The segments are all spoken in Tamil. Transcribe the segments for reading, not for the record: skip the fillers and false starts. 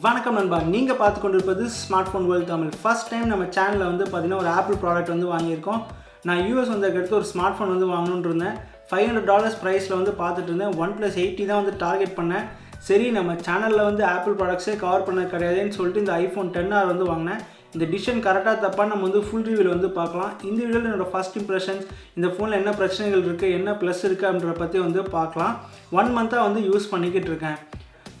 வணக்கம் நண்பா, நீங்கள் பார்த்து கொண்டிருப்பது smart phone world Tamil. First time நம்ம சேனலில் வந்து பார்த்தீங்கன்னா ஒரு ஆப்பிள் ப்ராடக்ட் வந்து வாங்கியிருக்கோம். நான் யூஎஸ் வந்ததுக்கடுத்து ஒரு ஸ்மார்ட் ஃபோன் வந்து வாங்கணுன்னு இருந்தேன். $500 ப்ரைஸில் வந்து பார்த்துட்டு இருந்தேன். OnePlus 80 தான் வந்து டார்கெட் பண்ணேன். சரி, நம்ம சேனலில் வந்து ஆப்பிள் ப்ராடக்ட்ஸே கவர் பண்ண கிடையாதுன்னு சொல்லிட்டு இந்த iPhone XR வந்து வாங்கினேன். இந்த டிசிஷன் கரெக்டாக தப்பாக நம்ம வந்து ஃபுல் ரிவ்யூவில் வந்து பார்க்கலாம். இந்த வீடியோவில் என்னோடய ஃபஸ்ட் இம்ப்ரெஷன்ஸ், இந்த ஃபோனில் என்ன பிரச்சனைகள் இருக்குது, என்ன ப்ளஸ் இருக்குது அப்படின்றத பற்றி வந்து பார்க்கலாம். 1 மந்த்தாக வந்து யூஸ் பண்ணிக்கிட்டு இருக்கேன்.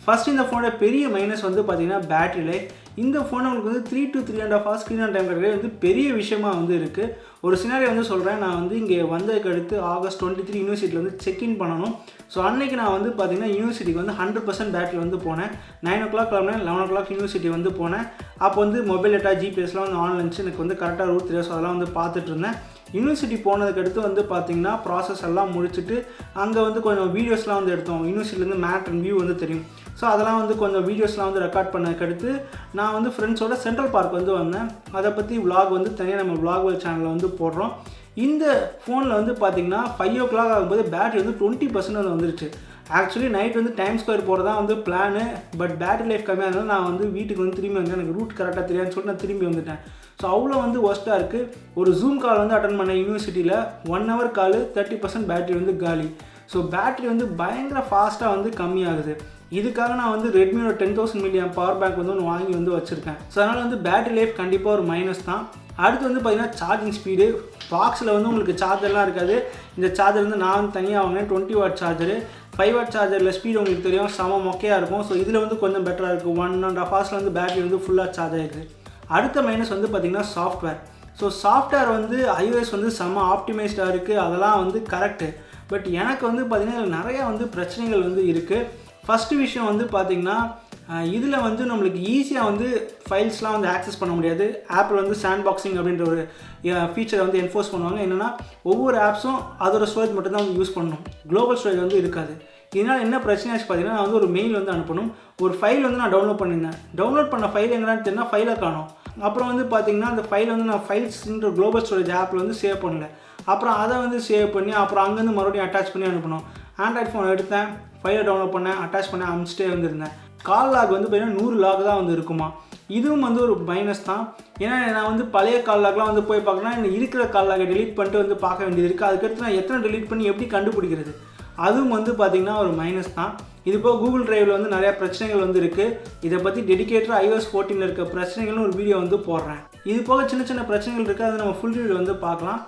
ஃபஸ்ட் இந்த ஃபோனோட பெரிய மைனஸ் வந்து பார்த்தீங்கன்னா பேட்டரி லைஃப். இந்த ஃபோன் உங்களுக்கு வந்து 3 to 3.5 hours screen on time கிடையாது வந்து பெரிய விஷயமா வந்து இருக்குது. ஒரு சினாரியோ வந்து சொல்கிறேன். நான் வந்து இங்கே வந்ததுக்கு அடுத்து August 23 யூனிவர்சிட்டியில் வந்து செக்இன் பண்ணணும். ஸோ அன்றைக்கி நான் வந்து பார்த்தீங்கன்னா யூனிவர்சிட்டிக்கு வந்து 100% பேட்டரி வந்து போனேன். 9 o'clock கிளம்பினேன், 11 o'clock யூனிவர்சிட்டி வந்து போனேன். அப்போ வந்து மொபைல் டேட்டா ஜிபிஎஸ்லாம் வந்து ஆன்லைன்ஸ் எனக்கு வந்து கரெக்டாக ரூட் தெரியாது. ஸோ அதெல்லாம் வந்து பார்த்துட்டு இருந்தேன். யூனிவர்சிட்டி போனதுக்கடுத்து வந்து பார்த்திங்கன்னா ப்ராசஸ் எல்லாம் முடிச்சுட்டு அங்கே வந்து கொஞ்சம் வீடியோஸ்லாம் வந்து எடுத்தோம். யூனிவர்சிட்டிலேருந்து மேட் அண்ட் வியூ வந்து தெரியும். ஸோ அதெல்லாம் வந்து கொஞ்சம் வீடியோஸ்லாம் வந்து ரெக்கார்ட் பண்ணதுக்கடுத்து நான் வந்து ஃப்ரெண்ட்ஸோட சென்ட்ரல் பார்க் வந்து வந்தேன். அதை பற்றி விலாக் வந்து தனியாக நம்ம விலாக் வேர்ல்ட் சேனலில் வந்து போடுறோம். இந்த ஃபோனில் வந்து பார்த்திங்கன்னா 5 o'clock ஆகும்போது பேட்டரி வந்து 20% வந்துருச்சு. ஆக்சுவலி நைட் வந்து டைம் ஸ்கொயர் போகிறதா வந்து பிளானு. பட் பேட்டரி லைஃப் கம்மியாக இருந்தாலும் நான் வந்து வீட்டுக்கு வந்து திரும்பி வந்தேன். எனக்கு ரூட் கரெக்டாக தெரியாதுன்னு சொல்லிட்டு நான் திரும்பி வந்துட்டேன். ஸோ அவ்வளோ வந்து ஒஸ்ட்டாக இருக்குது. ஒரு ஜூம் கால் வந்து அட்டன் பண்ண யூனிவர்சிட்டியில் 1 hour கால் 30% பேட்டரி வந்து காலி. ஸோ பேட்டரி வந்து பயங்கர ஃபாஸ்ட்டாக வந்து கம்மியாகுது. இதுக்காக நான் வந்து ரெட்மியோட 10,000 mAh பவர் பேங்க் வந்து ஒன்று வாங்கி வந்து வச்சுருக்கேன். ஸோ அதனால் வந்து பேட்டரி லைஃப் கண்டிப்பாக ஒரு மைனஸ் தான். அடுத்து வந்து பார்த்திங்கன்னா சார்ஜிங் ஸ்பீடு. பாக்ஸில் வந்து உங்களுக்கு சார்ஜர்லாம் இருக்காது. இந்த சார்ஜர் வந்து நான் வந்து தனியாக வாங்கினேன். 20 watt சார்ஜரு. 5 watt சார்ஜரில் ஸ்பீடு உங்களுக்கு தெரியும், செம மொக்கையாக இருக்கும். ஸோ இதில் வந்து கொஞ்சம் பெட்டராக இருக்குது. 1.5 hours வந்து பேட்டரி வந்து ஃபுல்லாக சார்ஜ் ஆகிருக்கு. அடுத்த மைனஸ் வந்து பார்த்திங்கன்னா சாஃப்ட்வேர். ஸோ சாஃப்ட்வேர் வந்து iOS வந்து செம்ம ஆப்டிமைஸ்டாக இருக்குது. அதெல்லாம் வந்து கரெக்டு. பட் எனக்கு வந்து பார்த்திங்கன்னா நிறையா வந்து பிரச்சனைகள் வந்து இருக்குது. ஃபஸ்ட்டு விஷயம் வந்து பார்த்திங்கன்னா இதில் வந்து நம்மளுக்கு ஈஸியாக வந்து ஃபைல்ஸ்லாம் வந்து ஆக்சஸ் பண்ண முடியாது. ஆப்பிள் வந்து சாண்ட் பாக்ஸிங் அப்படின்ற ஒரு ஃபீச்சரை வந்து என்ஃபோர்ஸ் பண்ணுவாங்க. என்னென்னா ஒவ்வொரு ஆப்ஸும் அதோட ஸ்டோரேஜ் மட்டும் தான் வந்து யூஸ் பண்ணணும். குளோபல் ஸ்டோரேஜ் வந்து இருக்காது. இதனால் என்ன பிரச்சனையாச்சு பார்த்தீங்கன்னா, நான் வந்து ஒரு மெயில் வந்து அனுப்பணும். ஒரு ஃபைல் வந்து நான் டவுன்லோட் பண்ணியிருந்தேன். டவுன்லோட் பண்ண ஃபைல் எங்கேன்னு தெரியுன்னா ஃபைலை காணும். அப்புறம் வந்து பார்த்திங்கன்னா அந்த ஃபைல் வந்து நான் ஃபைல்ஸ்ன்ற குளோபல் ஸ்டோரேஜ் ஆப்பில் வந்து சேவ் பண்ணல. அப்புறம் அதை வந்து சேவ் பண்ணி அப்புறம் அங்கேருந்து மறுபடியும் அட்டாச் பண்ணி அனுப்பணும். ஆண்ட்ராய்ட் ஃபோன் எடுத்தேன், ஃபைலை டவுன்லோட் பண்ணேன், அட்டாச் பண்ணி அனுப்பிச்சிட்டே வந்துருந்தேன். கால் லாக் வந்து பார்த்தீங்கன்னா 100 லாக் தான் வந்து இருக்குமா. இதுவும் வந்து ஒரு மைனஸ் தான். ஏன்னா நான் வந்து பழைய கால் லாக்லாம் வந்து போய் பார்க்கணும்னா எனக்கு இருக்கிற கால் லாகை டெலீட் பண்ணிட்டு வந்து பார்க்க வேண்டியது இருக்குது. அதுக்கடுத்து நான் எத்தனை டெலீட் பண்ணி எப்படி கண்டுபிடிக்கிறது, அதுவும் வந்து பார்த்திங்கன்னா ஒரு மைனஸ் தான். இது போக கூகுள் டிரைவில் வந்து நிறையா பிரச்சனைகள் வந்து இருக்குது. இதை பற்றி டெடிகேட்டடாக iOS 14 இருக்க பிரச்சனைகள்னு ஒரு வீடியோ வந்து போடுறேன். இது போக சின்ன சின்ன பிரச்சனைகள் இருக்குது. அதை நம்ம ஃபுல் ரிவ்யூ வந்து பார்க்கலாம்.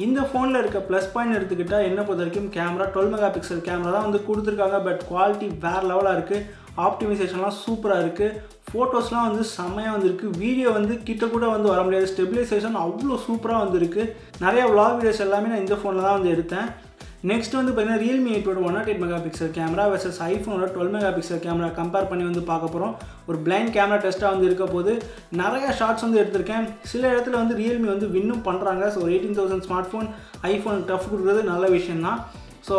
இந்த ஃபோனில் இருக்க ப்ளஸ் பாயிண்ட் எடுத்துக்கிட்டால் என்ன பொறுத்த வரைக்கும் கேமரா 12 MP கேமரா தான் வந்து கொடுத்துருக்காங்க. பட் குவாலிட்டி வேறு லெவலாக இருக்குது. ஆப்டிமைசேஷன்லாம் சூப்பராக இருக்குது. ஃபோட்டோஸ்லாம் வந்து செம்மையாக வந்துருக்கு. வீடியோ வந்து கிட்ட கூட வந்து வர முடியாது. ஸ்டெபிலைசேஷன் அவ்வளோ சூப்பராக வந்துருக்கு. நிறையா vlog வீடியோஸ் எல்லாமே நான் இந்த ஃபோனில் தான் வந்து எடுத்தேன். நெக்ஸ்ட் வந்து பார்த்தீங்கன்னா Realme 8 108 MP கேமரா வெர்சஸ் iPhoneோட 12 MP கேமரா கம்பேர் பண்ணி வந்து பார்க்க போகிறோம். ஒரு பிளைண்ட் கேமரா டெஸ்ட்டாக வந்து இருக்க போது நிறையா ஷார்ட்ஸ் வந்து எடுத்திருக்கேன். சில இடத்துல வந்து Realme வந்து வின்னும் பண்ணுறாங்க. So 18,000 smart phone iPhone tough கொடுக்குறது நல்ல விஷயந்தான். ஸோ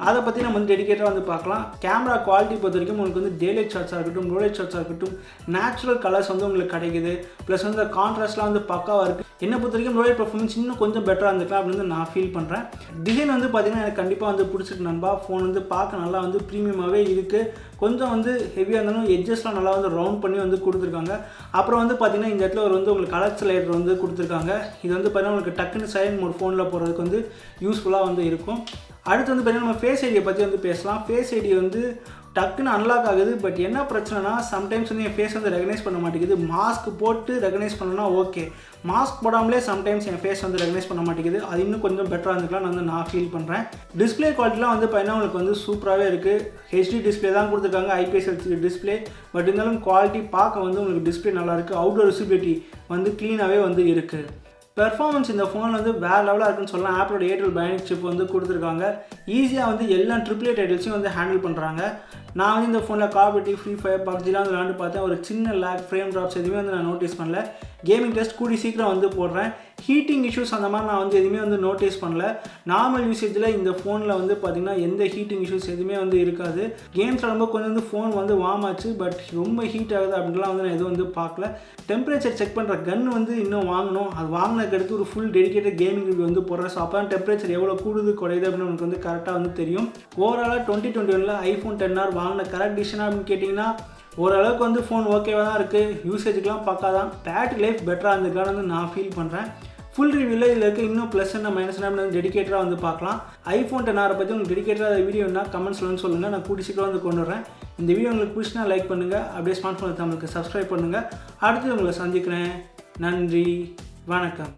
அதை பற்றி நம்ம வந்து டெடிகேட்டாக வந்து பார்க்கலாம். கேமரா குவாலிட்டி பொறுத்த வரைக்கும் உங்களுக்கு வந்து டேலைட் ஷாட்ஸாக இருக்கட்டும், லோலைட் ஷாட்ஸாக இருக்கட்டும், நேச்சுரல் கலர்ஸ் வந்து உங்களுக்கு கிடைக்குது. ப்ளஸ் வந்து இந்த கான்ட்ராஸ்ட்லாம் வந்து பக்காவாக இருக்குது. என்னை பொறுத்த வரைக்கும் லோலைட் பர்ஃபார்மன்ஸ் இன்னும் கொஞ்சம் பெட்டராக இருந்துக்கலாம் அப்படின்னு நான் ஃபீல் பண்ணுறேன். டிசைன் வந்து பார்த்திங்கன்னா எனக்கு கண்டிப்பாக வந்து பிடிச்சிருக்கு நண்பா. ஃபோன் வந்து பார்க்க நல்லா வந்து ப்ரீமியமாகவே இருக்குது. கொஞ்சம் வந்து ஹெவியாக இருந்தாலும் எட்ஜஸ்லாம் நல்லா வந்து ரவுண்ட் பண்ணி வந்து கொடுத்துருக்காங்க. அப்புறம் வந்து பார்த்திங்கன்னா இந்த இடத்துல ஒரு வந்து உங்களுக்கு கலர் ஸ்லைடர் வந்து கொடுத்துருக்காங்க. இது வந்து பார்த்திங்கன்னா உங்களுக்கு டக்குன்னு சைலண்ட் மோட் ஃபோனில் போகிறதுக்கு வந்து யூஸ்ஃபுல்லாக வந்து இருக்கும். அடுத்து வந்து பார்த்திங்கன்னா நம்ம ஃபேஸ் ஐடியை பற்றி வந்து பேசலாம். ஃபேஸ் ஐடி வந்து டக்குன்னு அன்லாக் ஆகுது. பட் என்ன பிரச்சனைனா சம்டைம்ஸ் வந்து என் ஃபேஸ் வந்து ரெகனைஸ் பண்ண மாட்டேங்குது. மாஸ்க் போட்டு ரெகனைஸ் பண்ணனா ஓகே, மாஸ்க் போடாமலே சம்டைம்ஸ் என் ஃபேஸ் வந்து ரெகனைஸ் பண்ண மாட்டேங்குது. அது இன்னும் கொஞ்சம் பெட்டராக இருந்துக்கலாம் நான் ஃபீல் பண்ணுறேன். டிஸ்பிளே குவாலிட்டிலாம் வந்து பார்த்தீங்கன்னா உங்களுக்கு வந்து சூப்பராகவே இருக்குது. ஹெச்டி டிஸ்பிளே தான் கொடுத்துருக்காங்க, IPS LCD டிஸ்பிளே. பட் இருந்தாலும் குவாலிட்டி பார்க்க வந்து உங்களுக்கு டிஸ்பிளே நல்லாயிருக்கு. அவுட்டோர் விசிபிலிட்டி வந்து க்ளீனாகவே வந்து இருக்குது. பெர்ஃபார்மன்ஸ் இந்த ஃபோனில் வந்து வேறு லெவலாக இருக்குன்னு சொல்லலாம். ஆப்பிளோட A12 பயோனிக் சிப் வந்து கொடுத்துருக்காங்க. ஈஸியாக வந்து எல்லா AAA டைட்டில்ஸையும் வந்து ஹேண்டில் பண்ணுறாங்க. நான் வந்து இந்த ஃபோனில் கால் ஆஃப் டியூட்டி, ஃப்ரீ ஃபயர், பப்ஜிலாம் வந்து விளாண்டு பார்த்தேன். ஒரு சின்ன லேக், ஃப்ரேம் ட்ராப்ஸ் எதுவுமே வந்து நான் நோட்டீஸ் பண்ணல. கேமிங் டெஸ்ட் கூடி சீக்கிரம் வந்து போடுறேன். ஹீட்டிங் இஷ்யூஸ் அந்த மாதிரி நான் வந்து எதுவுமே வந்து நோட்டீஸ் பண்ணல. நார்மல் யூசேஜில் இந்த ஃபோனில் வந்து பார்த்திங்கன்னா எந்த ஹீட்டிங் இஷ்யூஸ் எதுவுமே வந்து இருக்காது. கேம்ஸ் விளாடும்போது கொஞ்சம் வந்து ஃபோன் வந்து வார்ம் ஆச்சு. பட் ரொம்ப ஹீட் ஆகுது அப்படின்லாம் வந்து நான் எதுவும் வந்து பார்க்கல. டெம்பரேச்சர் செக் பண்ணுற கன் வந்து இன்னும் வாங்கணும். அது வாங்கினதுக்கு அடுத்து ஒரு ஃபுல் டெடிகேட்டட் கேமிங் ரிவ்யூ வந்து போடுறேன். ஸோ அப்போ தான் டெம்பரேச்சர் எவ்வளோ கூடுது குறையுது அப்படின்னு நமக்கு வந்து கரெக்டாக வந்து தெரியும். ஓவராலாக 2021 iPhone XR வாங்கின கரெக்ட் டிசிஷனாக அப்படின்னு கேட்டிங்கன்னா ஓரளவுக்கு வந்து ஃபோன் ஓகேவாக தான் இருக்குது, யூசேஜுக்கெலாம் பக்கா தான். பேட்டரி லைஃப் பெட்டராக இருந்திருக்கான்னு வந்து நான் ஃபீல் பண்ணுறேன். ஃபுல் ரிவ்யூவில் இதில் இருக்க இன்னும் ப்ளஸ் என்ன மைனஸ் என்ன வந்து டெடிக்கேட்டராக வந்து பார்க்கலாம். ஐஃபோன் 10R பற்றி உங்களுக்கு டெடிக்கேட்டராக வீடியோனா கமெண்ட்ஸில் வந்து சொல்லுங்கள், நான் கூட்டி சீக்கிரம் வந்து கொண்டு வரேன். இந்த வீடியோ உங்களுக்கு பிடிச்சினா லைக் பண்ணுங்கள், அப்படியே ஸ்மார்ட் ஃபோன் தமிழுக்கு சப்ஸ்கிரைப் பண்ணுங்கள். அடுத்து உங்களை சந்திக்கிறேன். நன்றி, வணக்கம்.